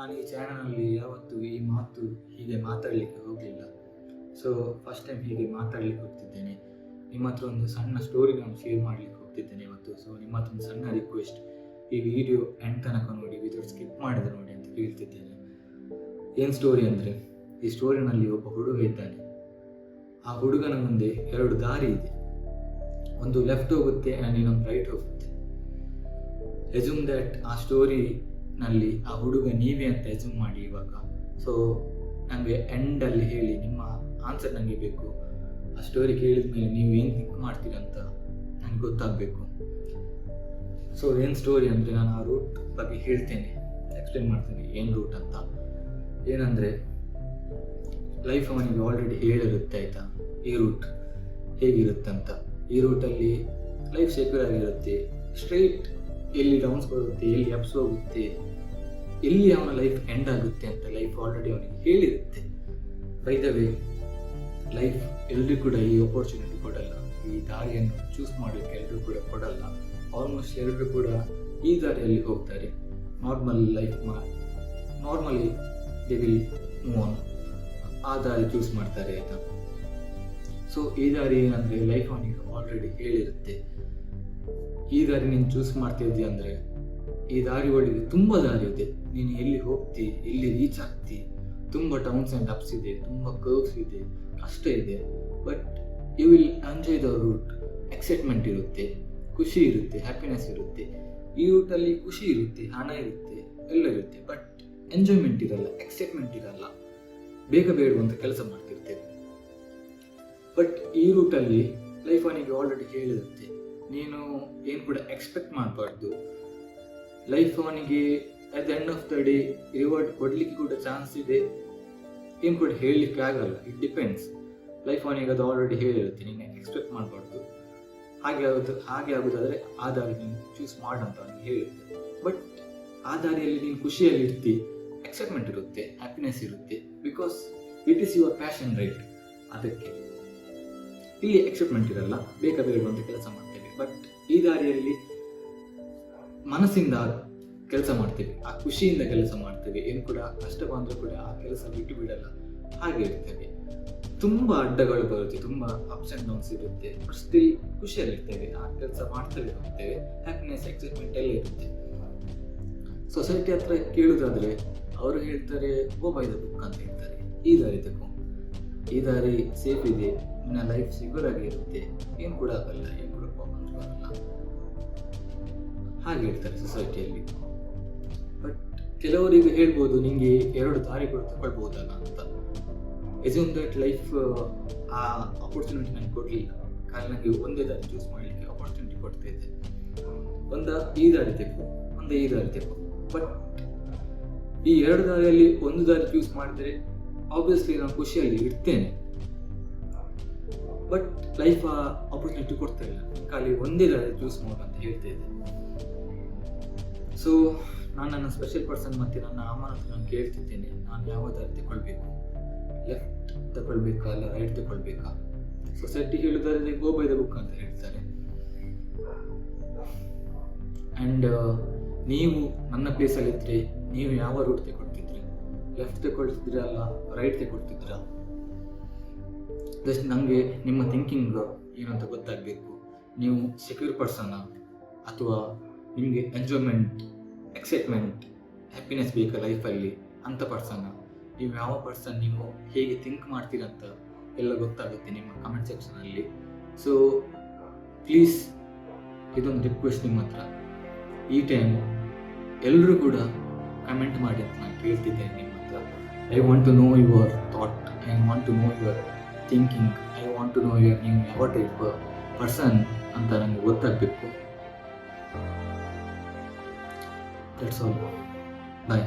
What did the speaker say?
ನಾನು ಈ ಚಾನಲಲ್ಲಿ ಯಾವತ್ತೂ ಈ ಮಾತು ಹೀಗೆ ಮಾತಾಡಲಿಕ್ಕೆ ಹೋಗಲಿಲ್ಲ. ಸೊ ಫಸ್ಟ್ ಟೈಮ್ ಹೀಗೆ ಮಾತಾಡಲಿಕ್ಕೆ ಹೋಗ್ತಿದ್ದೇನೆ. ನಿಮ್ಮ ಹತ್ರ ಒಂದು ಸಣ್ಣ ಸ್ಟೋರಿ ನಾನು ಶೇರ್ ಮಾಡಲಿಕ್ಕೆ ಹೋಗ್ತಿದ್ದೇನೆ ಇವತ್ತು. ಸೊ ನಿಮ್ಮ ಹತ್ರ ಒಂದು ಸಣ್ಣ ರಿಕ್ವೆಸ್ಟ್, ಈ ವಿಡಿಯೋ ಎಂಡ್ ತನಕ ನೋಡಿ, ವಿಡಿಯೋ ಸ್ಕಿಪ್ ಮಾಡಿದ್ರೆ ನೋಡಿ ಅಂತ ಹೇಳ್ತಿದ್ದೇನೆ. ಏನು ಸ್ಟೋರಿ ಅಂದರೆ, ಈ ಸ್ಟೋರಿನಲ್ಲಿ ಒಬ್ಬ ಹುಡುಗ ಇದ್ದಾನೆ. ಆ ಹುಡುಗನ ಮುಂದೆ ಎರಡು ದಾರಿ ಇದೆ. ಒಂದು ಲೆಫ್ಟ್ ಹೋಗುತ್ತೆ ಆ್ಯಂಡ್ ಇನ್ನೊಂದು ರೈಟ್ ಹೋಗುತ್ತೆ. ಎಸ್ಯೂಮ್ ದ್ಯಾಟ್ ಆ ಸ್ಟೋರಿನಲ್ಲಿ ಆ ಹುಡುಗ ನೀವೇ ಅಂತ ಎಸ್ಯೂಮ್ ಮಾಡಿ ಇವಾಗ. ಸೊ ನನಗೆ ಎಂಡಲ್ಲಿ ಹೇಳಿ, ನಿಮ್ಮ ಆನ್ಸರ್ ನನಗೆ ಬೇಕು. ಆ ಸ್ಟೋರಿ ಕೇಳಿದ ಮೇಲೆ ನೀವು ಏನು ಥಿಂಕ್ ಮಾಡ್ತೀರಂತ ನನಗೆ ಗೊತ್ತಾಗಬೇಕು. ಸೊ ಏನು ಸ್ಟೋರಿ ಅಂದರೆ, ನಾನು ಆ ರೂಟ್ ಬಗ್ಗೆ ಹೇಳ್ತೇನೆ, ಎಕ್ಸ್ಪ್ಲೇನ್ ಮಾಡ್ತೇನೆ ಏನು ರೂಟ್ ಅಂತ. ಏನಂದರೆ, ಲೈಫ್ ಅವನಿಗೆ ಆಲ್ರೆಡಿ ಹೇಳಿರುತ್ತೆ ಆಯಿತಾ, ಈ ರೂಟ್ ಹೇಗಿರುತ್ತೆ ಅಂತ. ಈ ರೂಟಲ್ಲಿ ಲೈಫ್ ಸೆಕ್ಯೂರ್ ಆಗಿರುತ್ತೆ. ಸ್ಟ್ರೈಟ್ ಎಲ್ಲಿ ಡೌನ್ಸ್ ಬರುತ್ತೆ, ಎಲ್ಲಿ ಅಪ್ಸ್ ಹೋಗುತ್ತೆ, ಎಲ್ಲಿ ಅವನ ಲೈಫ್ ಎಂಡ್ ಆಗುತ್ತೆ ಅಂತ ಲೈಫ್ ಆಲ್ರೆಡಿ ಅವನಿಗೆ ಹೇಳಿರುತ್ತೆ. ಬೈ ದ ವೇ, ಲೈಫ್ ಎಲ್ಲರೂ ಕೂಡ ಈ ಆಪರ್ಚುನಿಟಿ ಕೊಡಲ್ಲ. ಈ ದಾರಿಯನ್ನು ಚೂಸ್ ಮಾಡಲಿಕ್ಕೆ ಎಲ್ಲರೂ ಕೂಡ ಕೊಡಲ್ಲ. ಆಲ್ಮೋಸ್ಟ್ ಎಲ್ಲರೂ ಕೂಡ ಈ ದಾರಿಯಲ್ಲಿ ಹೋಗ್ತಾರೆ. Normally they will move on, ಆ ದಾರಿ ಚೂಸ್ ಮಾಡ್ತಾರೆ ಆಯಿತಾ. ಸೊ ಈ ದಾರಿ ಏನಂದರೆ, ಲೈಫ್ ಅವನಿಗೆ ಆಲ್ರೆಡಿ ಹೇಳಿರುತ್ತೆ, ಈ ದಾರಿ ನೀನು ಚೂಸ್ ಮಾಡ್ತಿದ್ದಿ ಅಂದರೆ ಈ ದಾರಿ ಒಳಗೆ ತುಂಬ ದಾರಿ ಇದೆ. ನೀನು ಎಲ್ಲಿ ಹೋಗ್ತಿ, ಎಲ್ಲಿ ರೀಚ್ ಆಗ್ತಿ, ತುಂಬ ಡೌನ್ಸ್ ಆ್ಯಂಡ್ ಅಪ್ಸ್ ಇದೆ, ತುಂಬ ಕರ್ವ್ಸ್ ಇದೆ, ಕಷ್ಟ ಇದೆ. But you will enjoy the route. Excitement ಇರುತ್ತೆ, ಖುಷಿ ಇರುತ್ತೆ, ಹ್ಯಾಪಿನೆಸ್ ಇರುತ್ತೆ. ಈ ರೂಟಲ್ಲಿ ಖುಷಿ ಇರುತ್ತೆ, ಹಣ ಇರುತ್ತೆ, ಎಲ್ಲ ಇರುತ್ತೆ. ಬಟ್ ಎಂಜಾಯ್ಮೆಂಟ್ ಇರಲ್ಲ, ಎಕ್ಸೈಟ್ಮೆಂಟ್ ಇರಲ್ಲ, ಬೇಗ ಬೇಡುವಂಥ ಕೆಲಸ ಮಾಡ್ತಿರ್ತೇವೆ. ಬಟ್ ಈ ರೂಟಲ್ಲಿ ಲೈಫ್ ಅವನಿಗೆ ಆಲ್ರೆಡಿ ಹೇಳಿರುತ್ತೆ, ನೀನು ಏನು ಕೂಡ ಎಕ್ಸ್ಪೆಕ್ಟ್ ಮಾಡಬಾರ್ದು. ಲೈಫ್ ಅವನಿಗೆ at the end of the day reward ಕೊಡಲಿಕ್ಕೆ ಕೂಡ ಚಾನ್ಸ್ ಇದೆ, ಏನು ಕೂಡ ಹೇಳಲಿಕ್ಕೆ ಆಗಲ್ಲ. It depends. ಲೈಫ್ ಅವನಿಗೆ ಅದು ಆಲ್ರೆಡಿ ಹೇಳಿರುತ್ತೆ, ನೀನು ಎಕ್ಸ್ಪೆಕ್ಟ್ ಮಾಡಬಾರ್ದು. ಹಾಗೆ ಆಗೋದಾದರೆ ಆ ದಾರಿ ನೀನು ಚೂಸ್ ಮಾಡಂತ ಅವನಿಗೆ ಹೇಳುತ್ತೆ. ಬಟ್ ಆ ದಾರಿಯಲ್ಲಿ ನೀನು ಖುಷಿಯಲ್ಲಿ ಇರ್ತಿ, ಎಕ್ಸೈಟ್ಮೆಂಟ್ ಇರುತ್ತೆ, ಹ್ಯಾಪಿನೆಸ್ ಇರುತ್ತೆ. Because it is your passion, right? ಅದಕ್ಕೆ ಇಲ್ಲಿ ಎಕ್ಸೈಟ್ಮೆಂಟ್ ಇರಲ್ಲ, ಬೇಗ ಬೇಡುವಂಥ ಕೆಲಸ ಮಾಡ್ತೇವೆ. ಬಟ್ ಈ ದಾರಿಯಲ್ಲಿ ಮನಸ್ಸಿಂದ ಕೆಲಸ ಮಾಡ್ತೇವೆ, ಆ ಖುಷಿಯಿಂದ ಕೆಲಸ ಮಾಡ್ತೇವೆ. ಏನು ಕೂಡ ಕಷ್ಟ ಬಂದರೂ ಕೂಡ ಆ ಕೆಲಸ ಬಿಟ್ಟು ಬಿಡಲ್ಲ, ಹಾಗೆ ಇರ್ತೇವೆ. ತುಂಬ ಅಡ್ಡಗಳು ಬರುತ್ತೆ, ತುಂಬ ಅಪ್ಸ್ ಆ್ಯಂಡ್ ಡೌನ್ಸ್ ಇರುತ್ತೆ. ಬಟ್ ಸ್ಟಿಲ್ ಖುಷಿಯಲ್ಲಿರ್ತೇವೆ, ಆ ಕೆಲಸ ಮಾಡ್ತೇವೆ, ಹೋಗ್ತೇವೆ. ಹ್ಯಾಪಿನೆಸ್, ಎಕ್ಸೈಟ್ಮೆಂಟ್ ಎಲ್ಲ ಇರುತ್ತೆ. ಸೊಸೈಟಿ ಹತ್ರ ಕೇಳೋದಾದರೆ ಅವರು ಹೇಳ್ತಾರೆ, ಗೋ ಬೈ ದ ಬುಕ್ ಅಂತ ಹೇಳ್ತಾರೆ. ಈ ದಾರಿ ತಗೋ, ಈ ದಾರಿ ಸೇಫ್ ಇದೆ, ನಿನ್ನ ಲೈಫ್ ಸೆಕ್ಯೂರ್ ಆಗಿ ಇರುತ್ತೆ, ಏನು ಕೂಡ ಆಗಲ್ಲ, ಏನು ಕೂಡ ಪ್ರಾಬ್ಲಮ್ಸ್ ಬರಲ್ಲ, ಹಾಗೆ ಹೇಳ್ತಾರೆ ಸೊಸೈಟಿಯಲ್ಲಿ. ಬಟ್ ಕೆಲವರಿಗೆ ಹೇಳ್ಬೋದು, ನಿಮಗೆ ಎರಡು ದಾರಿಗಳು ತಗೊಳ್ಬೋದಲ್ಲ ಅಂತ. ಎಸ್ಯೂಮ್ ದಟ್ ಲೈಫ್ ಆ ಆಪರ್ಚುನಿಟಿ ನನಗೆ ಕೊಡಲಿಲ್ಲ, ಕಾರಣ ನನಗೆ ಒಂದೇ ದಾರಿ ಚೂಸ್ ಮಾಡಲಿಕ್ಕೆ ಆಪರ್ಚುನಿಟಿ ಕೊಡ್ತಾ ಇದೆ. ಒಂದು ಈ ದಾರಿ ತೆಗೋ, ಒಂದು ಈ ದಾರಿ ತೆಗೋ. ಬಟ್ ಈ ಎರಡು ದಾರಿಯಲ್ಲಿ ಒಂದು ದಾರಿ ಚೂಸ್ ಮಾಡಿದರೆ ಆಬ್ವಿಯಸ್ಲಿ ನಾನು ಖುಷಿಯಲ್ಲಿ ಇರ್ತೇನೆ. ಬಟ್ ಲೈಫ್ ಆ ಆಪರ್ಚುನಿಟಿ ಕೊಡ್ತಾ ಇಲ್ಲ, ಖಾಲಿ ಒಂದೇ ದಾರಿ ಚೂಸ್ ಮಾಡೋಂತ ಹೇಳ್ತಾ ಇದೆ. ಸೊ ನಾನು ನನ್ನ ಸ್ಪೆಷಲ್ ಪರ್ಸನ್ ಮತ್ತು ನನ್ನ ಅಮ್ಮನ ಹತ್ರ ನಾನು ಕೇಳ್ತಿದ್ದೇನೆ, ನಾನು ಯಾವ ದಾರಿ ತಗೊಳ್ಬೇಕು, ಲೆಫ್ಟ್ ತಗೊಳ್ಬೇಕಾ ಅಲ್ಲ ರೈಟ್ ತಗೊಳ್ಬೇಕಾ? ಸೊಸೈಟಿ ಹೇಳೋದಾದ್ರೆ ಗೋ ಬೈ ದ ಬುಕ್ ಅಂತ ಹೇಳ್ತಾರೆ. ಆ್ಯಂಡ್ ನೀವು ನನ್ನ ಪ್ಲೇಸಲ್ಲಿದ್ದರೆ ನೀವು ಯಾವ ರೂಟ್ ತಗೊಳ್ತಿದ್ರಿ? ಲೆಫ್ಟ್ ತಗೊಳ್ತಿದ್ರ ಅಲ್ಲ ರೈಟ್ ತಗೊಳ್ತಿದ್ರ? ಜಸ್ಟ್ ನನಗೆ ನಿಮ್ಮ ಥಿಂಕಿಂಗ್ ಏನಂತ ಗೊತ್ತಾಗಬೇಕು. ನೀವು ಸೆಕ್ಯೂರ್ ಪರ್ಸನ್ನ ಅಥವಾ ನಿಮಗೆ ಎಂಜಾಯ್ಮೆಂಟ್, ಎಕ್ಸೈಟ್ಮೆಂಟ್, ಹ್ಯಾಪಿನೆಸ್ ಬೇಕಾ ಲೈಫಲ್ಲಿ ಅಂಥ ಪರ್ಸನ್ನ? ನೀವು ಯಾವ ಪರ್ಸನ್, ನೀವು ಹೇಗೆ ಥಿಂಕ್ ಮಾಡ್ತೀರಂತ ಎಲ್ಲ ಗೊತ್ತಾಗುತ್ತೆ ನಿಮ್ಮ ಕಮೆಂಟ್ ಸೆಕ್ಷನಲ್ಲಿ. ಸೊ ಪ್ಲೀಸ್, ಇದೊಂದು ರಿಕ್ವೆಸ್ಟ್ ನಿಮ್ಮ ಹತ್ರ, ಈ ಟೈಮ್ ಎಲ್ಲರೂ ಕೂಡ ಕಮೆಂಟ್ ಮಾಡಿ ಅಂತ ನಾನು ಕೇಳ್ತಿದ್ದೇನೆ ನಿಮ್ಮ ಹತ್ರ. I want to know your thought, I want to know your thinking, I want to know your ನೀವು ಯಾವ ಟೈಪ್ ಪರ್ಸನ್ ಅಂತ ನನಗೆ ಗೊತ್ತಾಗಬೇಕು. That's all. ಬಾಯ್.